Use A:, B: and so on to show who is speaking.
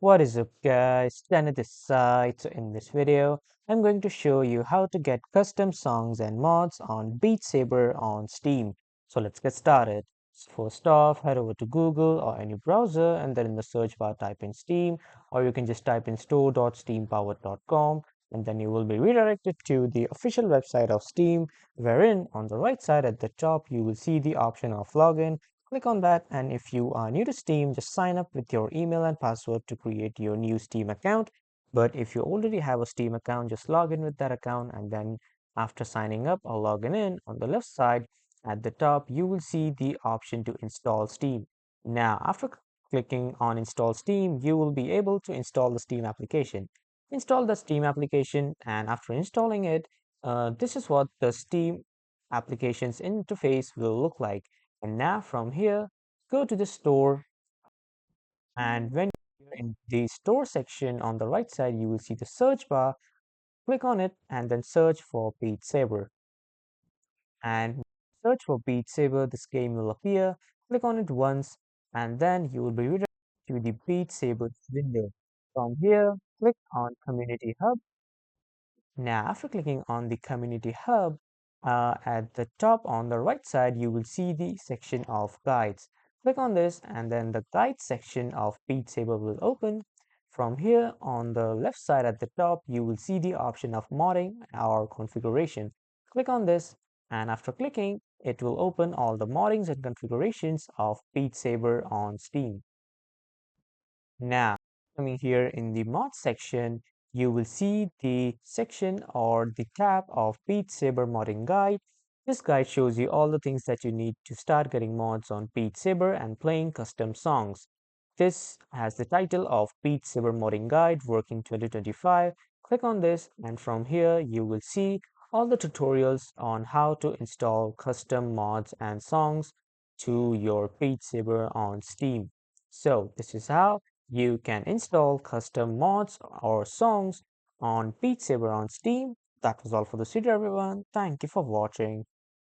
A: What is up guys, Janet this side. So in this video, I'm going to show you how to get custom songs and mods on Beat Saber on Steam. So let's get started. First off, head over to Google or any browser and then in the search bar type in Steam, or you can just type in store.steampowered.com, and then you will be redirected to the official website of Steam, wherein on the right side at the top you will see the option of login. Click on that, and if you are new to Steam, just sign up with your email and password to create your new Steam account. But if you already have a Steam account, just log in with that account, and then after signing up or logging in, on the left side at the top, you will see the option to install Steam. Now, after clicking on install Steam, you will be able to install the Steam application. Install the Steam application, and after installing it, this is what the Steam application's interface will look like. And now from here, go to the store, and when you're in the store section on the right side, you will see the search bar. Click on it and then search for Beat Saber. And search for Beat Saber, this game will appear. Click on it once, and then you will be redirected to the Beat Saber window. From here, click on Community Hub. Now, after clicking on the Community Hub, at the top on the right side, you will see the section of guides. Click on this, and then the guide section of Beat Saber will open. From here, on the left side at the top, you will see the option of modding or configuration. Click on this, and after clicking, it will open all the moddings and configurations of Beat Saber on Steam. Now, coming here in the mod section, you will see the section or the tab of Beat Saber modding guide. This guide shows you all the things that you need to start getting mods on Beat Saber and playing custom songs. This has the title of Beat Saber modding guide working 2025. Click on this, and from here you will see all the tutorials on how to install custom mods and songs to your Beat Saber on Steam. So this is how you can install custom mods or songs on Beat Saber on Steam. That was all for this video, everyone. Thank you for watching.